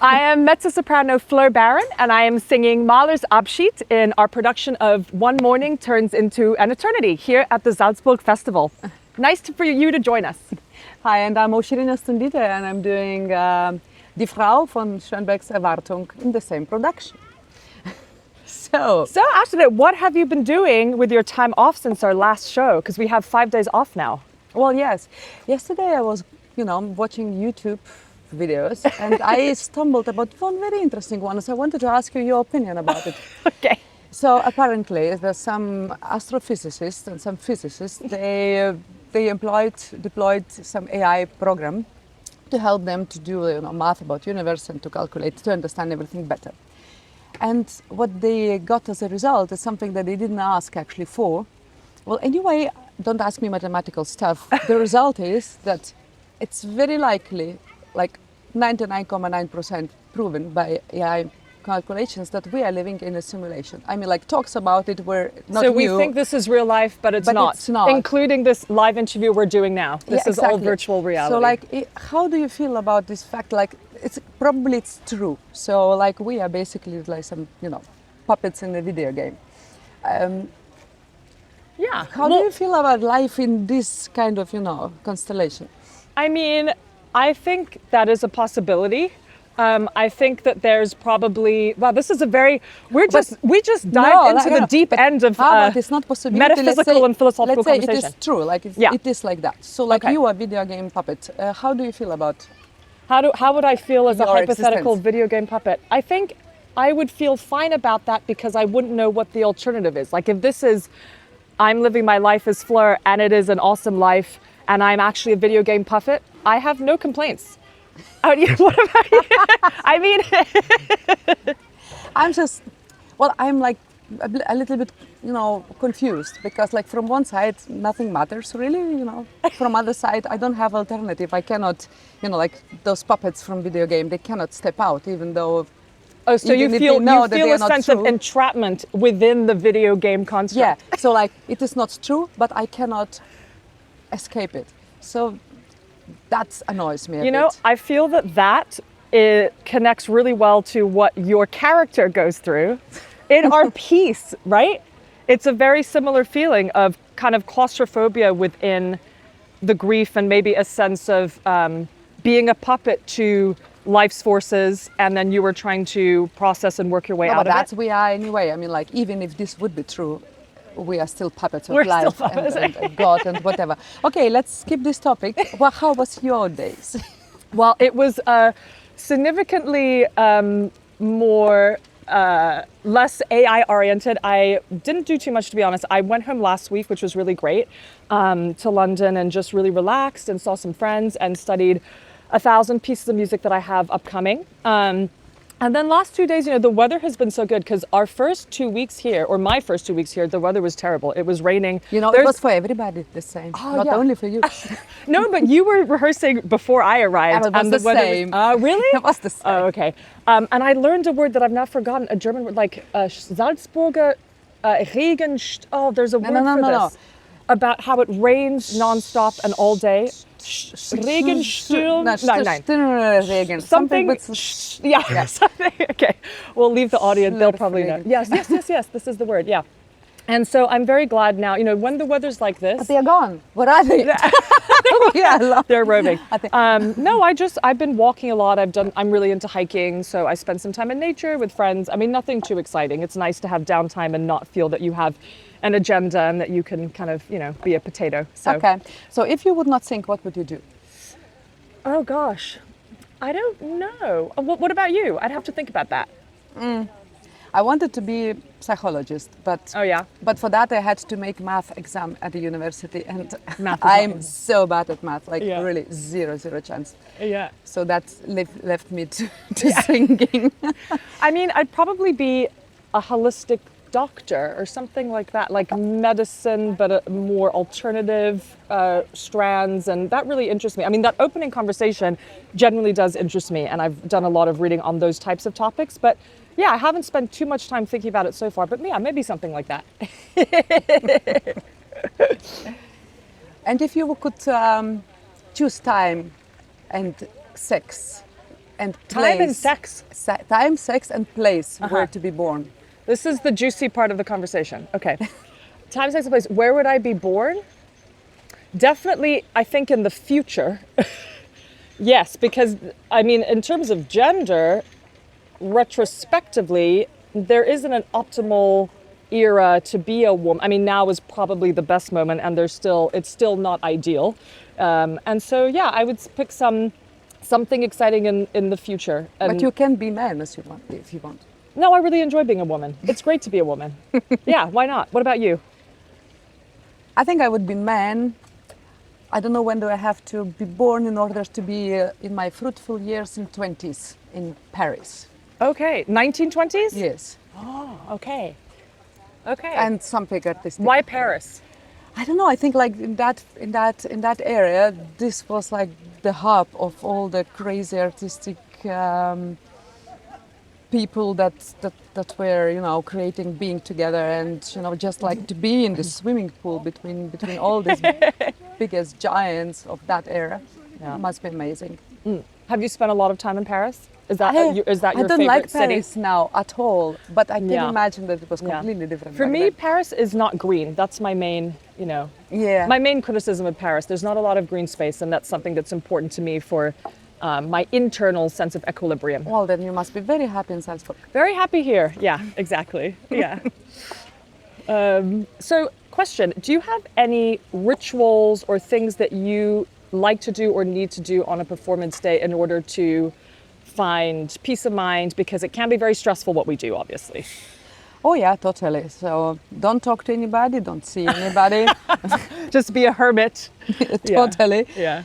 I am mezzo-soprano Fleur Barron, and I am singing Mahler's Abschied in our production of One Morning Turns into an Eternity here at the Salzburg Festival. Nice for you to join us. Hi, and I'm Ausrine Stundyte, and I'm doing Die Frau von Schönberg's Erwartung in the same production. So Ausrine, what have you been doing with your time off since our last show? Because we have 5 days off now. Well, yes. Yesterday I was, watching YouTube videos, and I stumbled about one very interesting one. So I wanted to ask you your opinion about it. Okay. So apparently, there's some astrophysicists and some physicists. They deployed some AI program to help them to do math about universe and to calculate, to understand everything better. And what they got as a result is something that they didn't ask actually for. Well, anyway, don't ask me mathematical stuff. The result is that it's very likely, like 99.9% proven by AI calculations, that we are living in a simulation. I mean, like talks about it were not So we new, think this is real life, but it's not. It's not. Including this live interview we're doing now. This is all virtual reality. So like, how do you feel about this fact? Like, it's true. So like, we are basically like some, puppets in a video game. Yeah. How do you feel about life in this kind of, constellation? I mean, I think that is a possibility. I think that there's probably, this is a very, we just dived into the deep end of it's not metaphysical and philosophical conversation. Let's say it is true, like it is like that. So like you are a video game puppet, how do you feel about How would I feel as a hypothetical existence? video game puppet? I think I would feel fine about that because I wouldn't know what the alternative is. Like if this is, I'm living my life as Fleur and it is an awesome life and I'm actually a video game puppet, I have no complaints. What about you? I mean, I'm like a little bit, confused because like from one side, nothing matters really, From other side, I don't have alternative. I cannot, like those puppets from video game, they cannot step out even though. Oh, so you feel a sense of true. entrapment within the video game construct. Yeah, so like it is not true, but I cannot escape it. So that annoys me a bit. I feel that it connects really well to what your character goes through in our piece, right? It's a very similar feeling of kind of claustrophobia within the grief and maybe a sense of being a puppet to life's forces, and then you were trying to process and work your way out of it. That's we are anyway. I mean, like even if this would be true, we are still puppets of We're life still puppets. and God and whatever. Okay, let's skip this topic. Well, how was your days? Well, it was significantly less AI oriented. I didn't do too much, to be honest. I went home last week, which was really great, to London and just really relaxed and saw some friends and studied 1,000 pieces of music that I have upcoming. And then last 2 days, the weather has been so good because our first 2 weeks here, or my first 2 weeks here, the weather was terrible. It was raining. It was for everybody the same, not only for you. No, but you were rehearsing before I arrived. It was the same. Really? It was the same. Oh, okay. And I learned a word that I've now forgotten, a German word, like Salzburger Regen. Oh, there's a word for this. About how it rains nonstop and all day. Regensturm? Regen. Something. Yeah. Something. Okay. We'll leave the audience. They'll probably know. Yes. This is the word. Yeah. And so I'm very glad now. When the weather's like this. But they are gone. Where are they? They're roving. No, I've been walking a lot. I'm really into hiking, so I spend some time in nature with friends. I mean, nothing too exciting. It's nice to have downtime and not feel that you have an agenda and that you can kind of, be a potato. So. Okay. So if you would not sing, what would you do? Oh gosh, I don't know. What about you? I'd have to think about that. I wanted to be a psychologist, but but for that I had to make math exam at the university, and I'm so bad at math, like really zero chance. Yeah. So that left me to singing. I mean, I'd probably be a holistic doctor or something like that, like medicine, but more alternative strands, and that really interests me. I mean, that opening conversation genuinely does interest me, and I've done a lot of reading on those types of topics, but yeah, I haven't spent too much time thinking about it so far, but yeah, maybe something like that. And if you could choose time and sex and Time and place. sex. Time, sex, and place where to be born. This is the juicy part of the conversation. Okay. Time, sex, and place. Where would I be born? Definitely, I think in the future. Yes, because I mean, in terms of gender, retrospectively, there isn't an optimal era to be a woman. I mean, now is probably the best moment, and it's still not ideal. And so, yeah, I would pick something exciting in the future. And But you can be man as you want, if you want. no, I really enjoy being a woman. It's great to be a woman. Yeah, why not? What about you? I think I would be man. I don't know when do I have to be born in order to be in my fruitful years in 20s in Paris. Okay, 1920s? Yes. Oh, okay. Okay. And something artistic. Why Paris? I don't know. I think like in that area, this was like the hub of all the crazy artistic people that were creating, being together, and just like to be in the swimming pool between all these biggest giants of that era. Yeah. Must be amazing. Have you spent a lot of time in Paris? Is that your I don't favorite like city? Paris now at all, but I can Yeah. imagine that it was Yeah. completely different. For back me, then. Paris is not green. That's my main, Yeah. my main criticism of Paris. There's not a lot of green space, and that's something that's important to me for my internal sense of equilibrium. Well, then you must be very happy in Salzburg. Very happy here. Yeah, exactly. Yeah. So, question, do you have any rituals or things that you like to do or need to do on a performance day in order to find peace of mind? Because it can be very stressful what we do, obviously. Oh yeah, totally. So don't talk to anybody, don't see anybody. Just be a hermit. Totally. Yeah.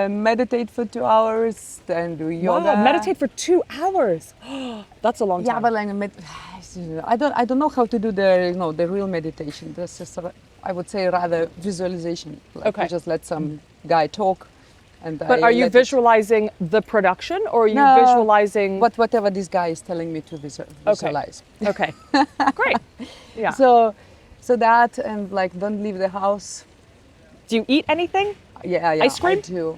Meditate for 2 hours, then do yoga. Wow, meditate for 2 hours. That's a long time. Yeah, but like I don't know how to do the real meditation. This is I would say rather visualization. Like Okay. you just let some guy talk, and But are you visualizing the production, or are you visualizing? whatever this guy is telling me to visualize? Okay. Great. Yeah. So that, and like don't leave the house. Do you eat anything? Yeah. Ice cream? I do.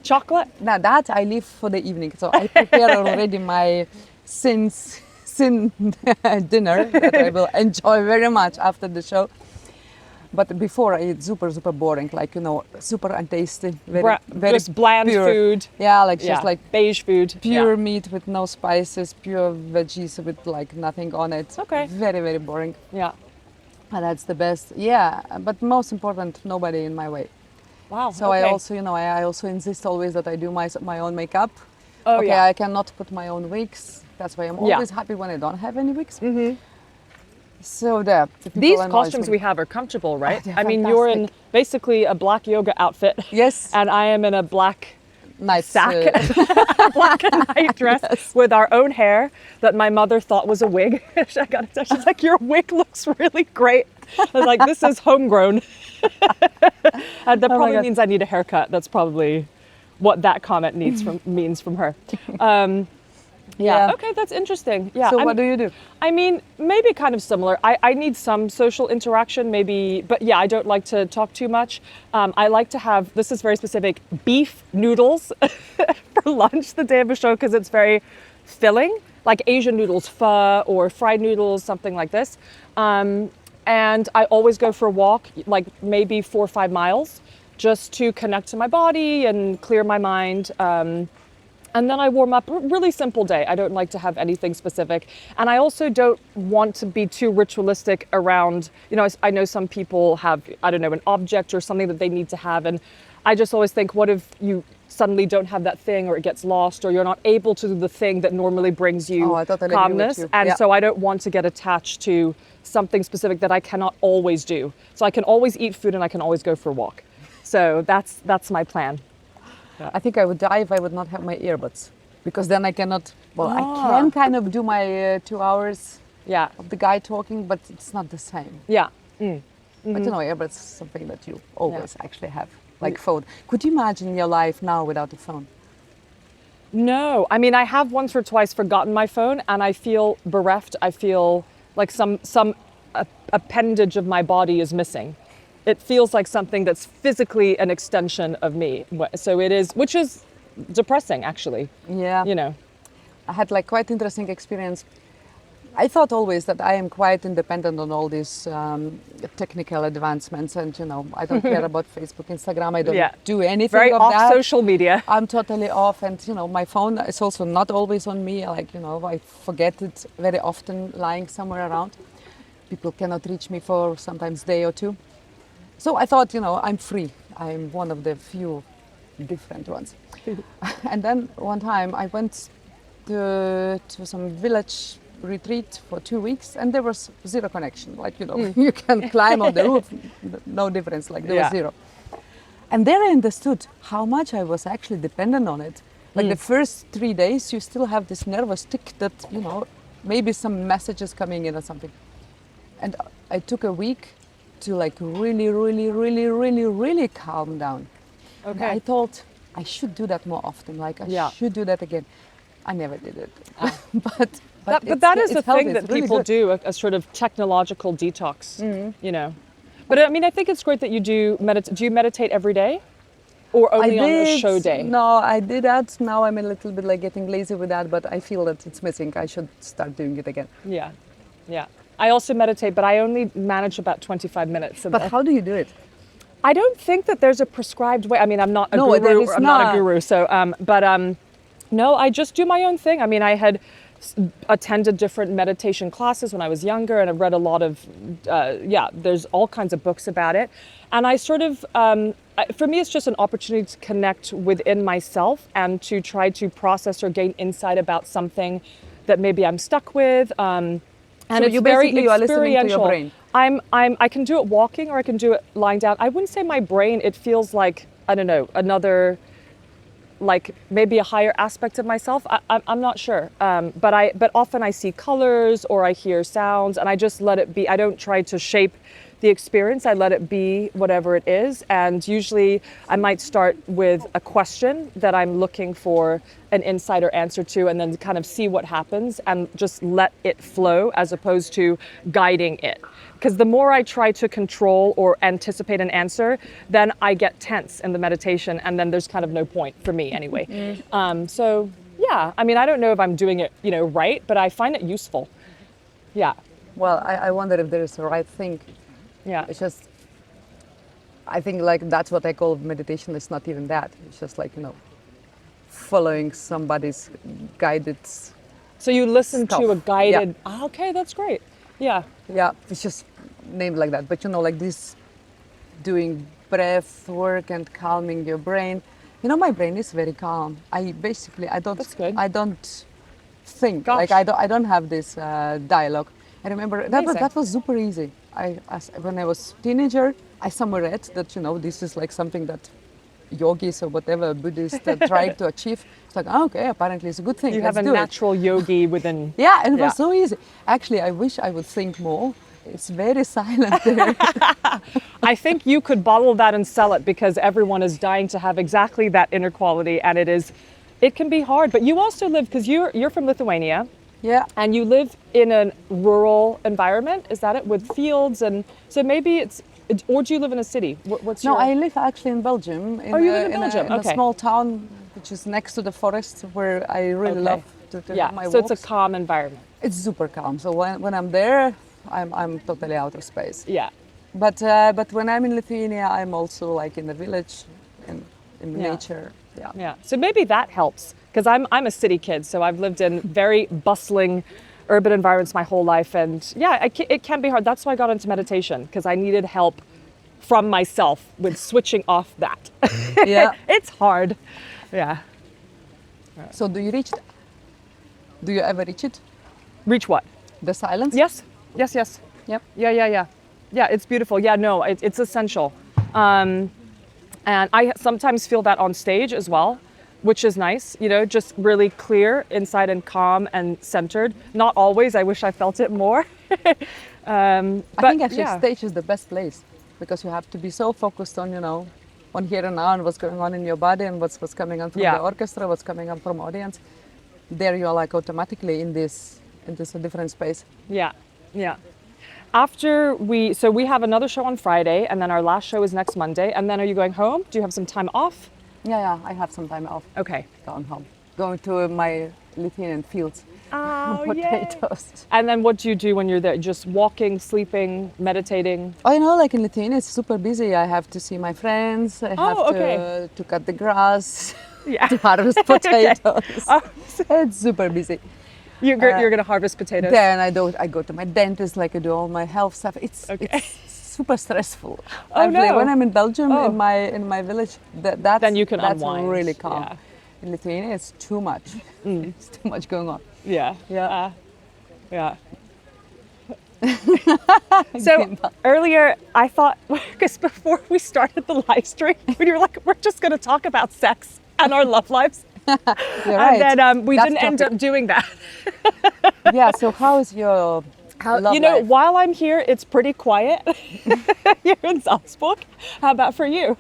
Chocolate? Now that I leave for the evening, so I prepare already my sin dinner that I will enjoy very much after the show. But before I eat super boring, like super untasty, very just bland pure. food. Yeah, like just like beige food. pure meat with no spices, pure veggies with like nothing on it. Okay. Very boring. Yeah. And that's the best. Yeah, but most important, nobody in my way. Wow. So okay. I also, I also insist always that I do my own makeup. Oh, okay, yeah. I cannot put my own wigs. That's why I'm always happy when I don't have any wigs. Mm-hmm. So the people These annoys costumes me. we have are comfortable, right? they're I mean, you're in fantastic. basically a black yoga outfit. Yes. And I am in a black Nice sack, black and white dress with our own hair that my mother thought was a wig. I got to tell, she's like, your wig looks really great. I was like, this is homegrown. And that probably God. means I need a haircut. That's probably what that comment means from her. Yeah. Okay, that's interesting. Yeah. So what do you do? I mean, maybe kind of similar. I need some social interaction, maybe, but yeah, I don't like to talk too much. I like to have, this is very specific, beef noodles for lunch the day of a show because it's very filling, like Asian noodles, pho, or fried noodles, something like this. And I always go for a walk, like maybe 4 or 5 miles, just to connect to my body and clear my mind. And then I warm up. Really simple day. I don't like to have anything specific. And I also don't want to be too ritualistic around, I know some people have, I don't know, an object or something that they need to have. And I just always think, what if you suddenly don't have that thing, or it gets lost, or you're not able to do the thing that normally brings you I totally agree with calmness. you. And Yeah. so I don't want to get attached to something specific that I cannot always do. So I can always eat food and I can always go for a walk. So that's my plan. I think I would die if I would not have my earbuds, because then I cannot. Well, I can kind of do my 2 hours Yeah. of the guy talking, but it's not the same. Yeah. But earbuds is something that you always actually have, like phone. Could you imagine your life now without a phone? No, I mean, I have once or twice forgotten my phone and I feel bereft. I feel like some appendage of my body is missing. It feels like something that's physically an extension of me. So it is, which is depressing, actually. Yeah. You know. I had like quite interesting experience. I thought always that I am quite independent on all these technical advancements, and I don't care about Facebook, Instagram. I don't do anything Very of off that. social media. I'm totally off, and my phone is also not always on me. Like I forget it very often, lying somewhere around. People cannot reach me for sometimes day or two. So I thought, I'm free. I'm one of the few different ones. And then one time I went to some village retreat for 2 weeks, and there was zero connection. Like you can climb on the roof, no difference. Like there was zero. And there I understood how much I was actually dependent on it. Like the first 3 days, you still have this nervous tick that maybe some messages coming in or something. And I took a week to like really, really, really, really, really calm down. Okay. And I thought I should do that more often. Like I should do that again. I never did it. But that is the thing that really people good. do, a sort of technological detox, But I mean, I think it's great that you do meditate. Do you meditate every day? Or only on a show day? No, I did that. Now I'm a little bit like getting lazy with that, but I feel that it's missing. I should start doing it again. Yeah, yeah. I also meditate, but I only manage about 25 minutes. But how do you do it? I don't think that there's a prescribed way. I mean, I'm not a No, guru. there is I'm not a not. guru. So, no, I just do my own thing. I mean, I had attended different meditation classes when I was younger, and I've read a lot of, there's all kinds of books about it. And I sort of, for me, it's just an opportunity to connect within myself and to try to process or gain insight about something that maybe I'm stuck with. And So it's you very basically are listening to your experiential. brain. I can do it walking, or I can do it lying down. I wouldn't say my brain. It feels like, I don't know, another, like maybe a higher aspect of myself. I'm not sure. But often I see colors or I hear sounds, and I just let it be. I don't try to shape the experience. I let it be whatever it is. And usually I might start with a question that I'm looking for an insight or answer to, and then kind of see what happens and just let it flow as opposed to guiding it. Because the more I try to control or anticipate an answer, then I get tense in the meditation, and then there's kind of no point for me anyway. So yeah, I mean, I don't know if I'm doing it, right, but I find it useful. Yeah. Well, I wonder if there is a right thing. Yeah. It's just, I think like that's what I call meditation. It's not even that. It's just like, following somebody's guided. So you listen stuff. to a guided, okay, that's great. Yeah. Yeah, it's just named like that. But like this doing breath work and calming your brain. My brain is very calm. That's good. I don't think. Gosh. Like I don't have this dialogue. I remember that was super easy. When I was teenager, I somewhere read that this is like something that yogis or whatever Buddhists try to achieve. It's like, okay, apparently it's a good thing. You Let's have a do natural yogi within. Yeah, and it was so easy. Actually, I wish I would think more. It's very silent there. I think you could bottle that and sell it, because everyone is dying to have exactly that inner quality, and it can be hard. But you also live, because you're from Lithuania. Yeah. And you live in a rural environment, is that it? With fields, and so maybe or do you live in a city? No, I live actually in Belgium. You live in Belgium? In a small town which is next to the forest, where I really love to have my walks. So it's a calm environment. It's super calm. So when I'm there, I'm totally out of space. Yeah. But when I'm in Lithuania, I'm also like in the village, in nature. Yeah. Yeah. So maybe that helps, because I'm a city kid, so I've lived in very bustling urban environments my whole life, and it can be hard. That's why I got into meditation, because I needed help from myself with switching off that. Yeah. It's hard. Yeah. So do you reach? Do you ever reach it? Reach what? The silence? Yes. Yep. Yeah. Yeah, it's beautiful. Yeah, no, it's essential. And I sometimes feel that on stage as well, which is nice, just really clear inside and calm and centered. Not always, I wish I felt it more. I think actually stage is the best place, because you have to be so focused on, on here and now, and what's going on in your body, and what's coming on from the orchestra, what's coming on from audience. There you are like automatically in this different space. Yeah. After we have another show on Friday, and then our last show is next Monday, and then are you going home? Do you have some time off? Yeah, I have some time off. Okay. Going home. Going to my Lithuanian fields. Oh, Potatoes. yay. And then what do you do when you're there? Just walking, sleeping, meditating? Oh, you know, like in Lithuania, it's super busy. I have to see my friends. I have to cut the grass, Yeah. to harvest potatoes. Oh, It's super busy. you're going to harvest potatoes? Then I go to my dentist, like I do all my health stuff. It's super stressful. Oh, no. When I'm in Belgium, in my village, Then you can that's unwind. really calm. Yeah. In Lithuania, it's too much. It's too much going on. Yeah. Yeah. Yeah. So earlier I thought, because before we started the live stream, we were like, we're just going to talk about sex and our love lives. You're right. And then we That's didn't end up doing that. Yeah. So how is your love You know, life? while I'm here, it's pretty quiet here in Salzburg. How about for you?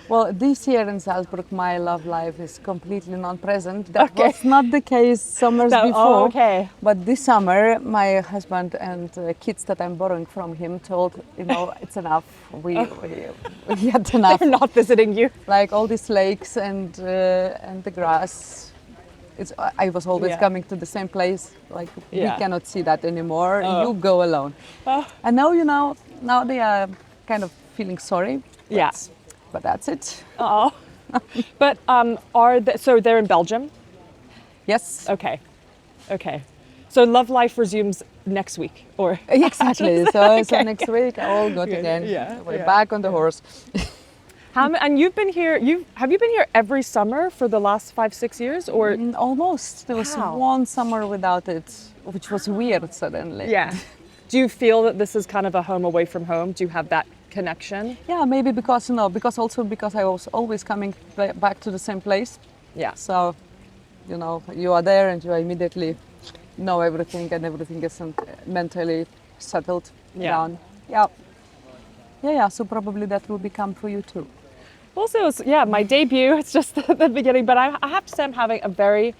Well, this year in Salzburg, my love life is completely non-present. That was not the case summers before. Oh, okay. But this summer, my husband and kids that I'm borrowing from him told, you know, it's enough. We had enough. They're not visiting you. Like all these lakes and the grass. I was always coming to the same place. Like we cannot see that anymore. You go alone. And now, you know, now they are kind of feeling sorry. But that's it. Oh. But so they're in Belgium? Yes. Okay. So love life resumes next week, or Exactly. So next week all good again. We're back on the horse. And you've been here. Have you been here every summer for the last 5-6 years, or Almost. There was one summer without it, which was weird suddenly. Yeah. Do you feel that this is kind of a home away from home? Do you have that connection? Yeah, maybe because I was always coming back to the same place. Yeah. So, you know, you are there and you immediately know everything, and everything is mentally settled down. Yeah. So probably that will become for you too. Also, my debut. It's just the beginning, but I have to say I'm having a very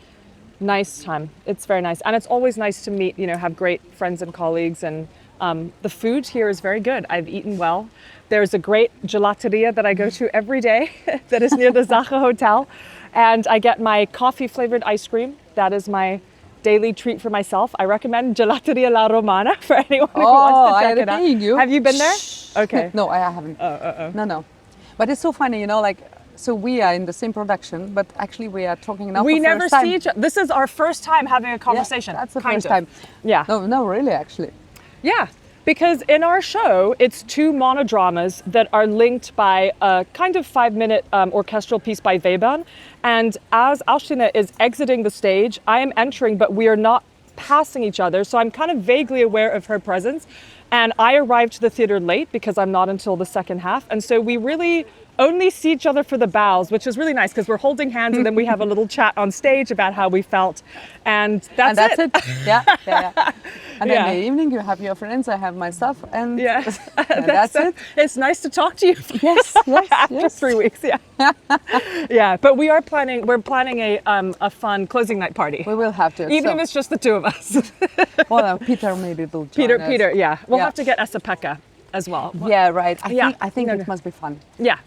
nice time. It's very nice, and it's always nice to meet, have great friends and colleagues, and the food here is very good. I've eaten well. There's a great gelateria that I go to every day that is near the Sache Hotel, and I get my coffee flavored ice cream. That is my daily treat for myself. I recommend Gelateria La Romana for anyone who wants to check it out. You. Have you been there? Okay. No, I haven't. No. But it's so funny, so we are in the same production, but actually we are talking now we for never first time. see each other. This is our first time having a conversation. Yeah, that's the first time. Yeah. No, really, actually. Yeah, because in our show, it's 2 monodramas that are linked by a kind of 5-minute orchestral piece by Webern. And as Ausrine is exiting the stage, I am entering, but we are not passing each other. So I'm kind of vaguely aware of her presence. And I arrived to the theater late because I'm not until the second half. And so we really only see each other for the bows, which is really nice because we're holding hands and then we have a little chat on stage about how we felt. And that's it. Yeah. And then in the evening you have your friends, I have my stuff, and that's it. It's nice to talk to you. Yes. After 3 weeks, yeah. But we're planning a fun closing night party. We will have to. Even if it's just the 2 of us. Well, Peter maybe will join us. Peter, yeah. We'll have to get Esa-Pekka as well. Yeah, right. I think it must be fun. Yeah.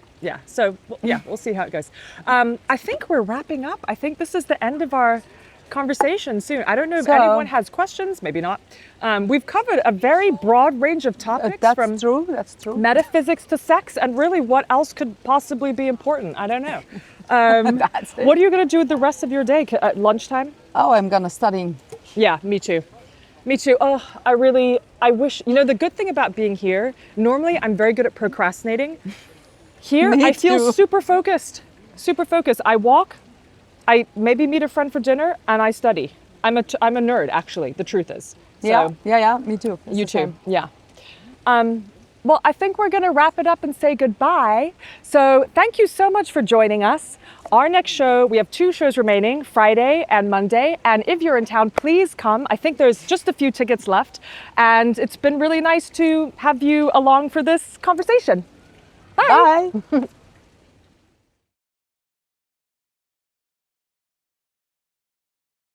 So, we'll see how it goes. I think we're wrapping up. I think this is the end of our conversation soon. I don't know if anyone has questions, maybe not. We've covered a very broad range of topics. That's true. Metaphysics to sex, and really what else could possibly be important. I don't know. That's it. What are you going to do with the rest of your day? At lunchtime? Oh, I'm going to study. Yeah, me too. Oh, I wish, the good thing about being here, normally I'm very good at procrastinating. Here, I feel super focused. I walk, I maybe meet a friend for dinner, and I study. I'm a nerd, actually, the truth is. So, Yeah, me too. It's you the too, same. yeah. Well, I think we're going to wrap it up and say goodbye. So thank you so much for joining us. Our next show, we have 2 shows remaining, Friday and Monday. And if you're in town, please come. I think there's just a few tickets left. And it's been really nice to have you along for this conversation. Bye. Bye.